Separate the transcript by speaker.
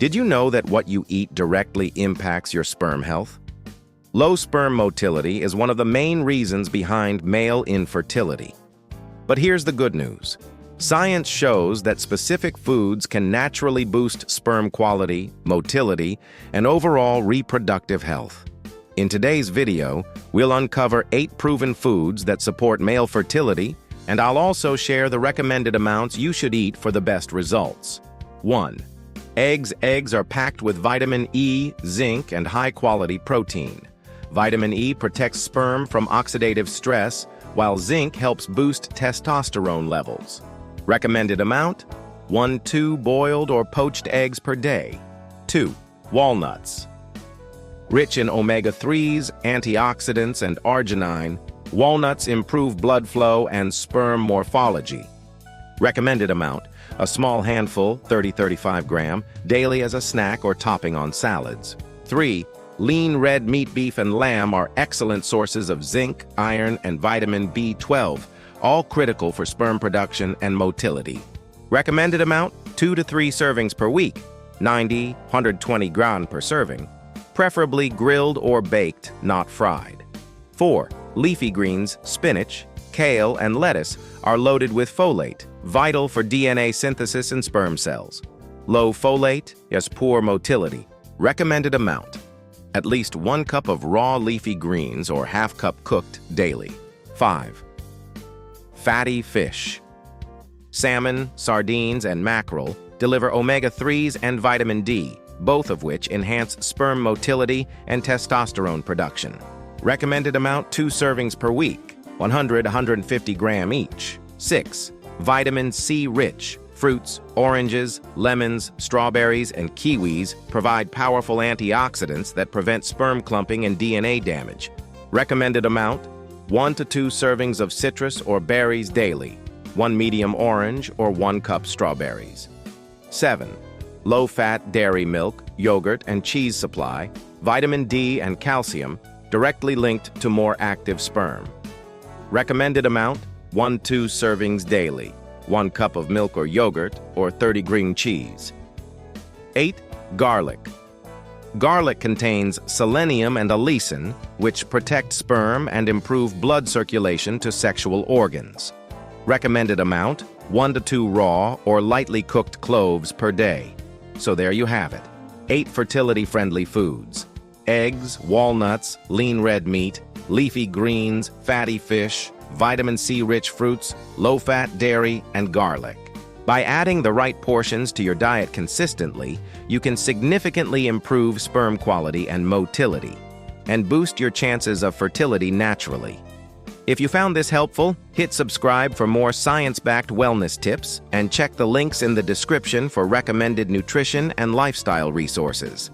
Speaker 1: Did you know that what you eat directly impacts your sperm health? Low sperm motility is one of the main reasons behind male infertility. But here's the good news. Science shows that specific foods can naturally boost sperm quality, motility, and overall reproductive health. In today's video, we'll uncover 8 proven foods that support male fertility, and I'll also share the recommended amounts you should eat for the best results. 1. Eggs. Eggs are packed with vitamin E, zinc, and high-quality protein. Vitamin E protects sperm from oxidative stress, while zinc helps boost testosterone levels. Recommended amount: 1-2 boiled or poached eggs per day. 2. Walnuts. Rich in omega-3s, antioxidants, and arginine, walnuts improve blood flow and sperm morphology. Recommended amount: a small handful, 30-35 gram, daily as a snack or topping on salads. 3. Lean red meat. Beef and lamb are excellent sources of zinc, iron, and vitamin B12, all critical for sperm production and motility. Recommended amount: 2 to 3 servings per week, 90-120 grams per serving, preferably grilled or baked, not fried. 4. Leafy greens. Spinach, kale, and lettuce are loaded with folate, vital for DNA synthesis and sperm cells. Low folate is poor motility. Recommended amount: at least 1 cup of raw leafy greens or ½ cup cooked daily. 5. Fatty fish. Salmon, sardines, and mackerel deliver omega-3s and vitamin D, both of which enhance sperm motility and testosterone production. Recommended amount: 2 servings per week, 100-150 grams each. 6. Vitamin C rich. Fruits, oranges, lemons, strawberries, and kiwis provide powerful antioxidants that prevent sperm clumping and DNA damage. Recommended amount: 1 to 2 servings of citrus or berries daily, 1 medium orange or 1 cup strawberries. 7. Low-fat dairy milk, yogurt, and cheese supply vitamin D and calcium, directly linked to more active sperm. Recommended amount: 1-2 servings daily, 1 cup of milk or yogurt, or 30 green cheese. 8. Garlic. Garlic contains selenium and allicin, which protect sperm and improve blood circulation to sexual organs. Recommended amount: 1 to 2 raw or lightly cooked cloves per day. So there you have it. 8 fertility-friendly foods: eggs, walnuts, lean red meat, leafy greens, fatty fish, vitamin C-rich fruits, low-fat dairy, and garlic. By adding the right portions to your diet consistently, you can significantly improve sperm quality and motility, and boost your chances of fertility naturally. If you found this helpful, hit subscribe for more science-backed wellness tips, and check the links in the description for recommended nutrition and lifestyle resources.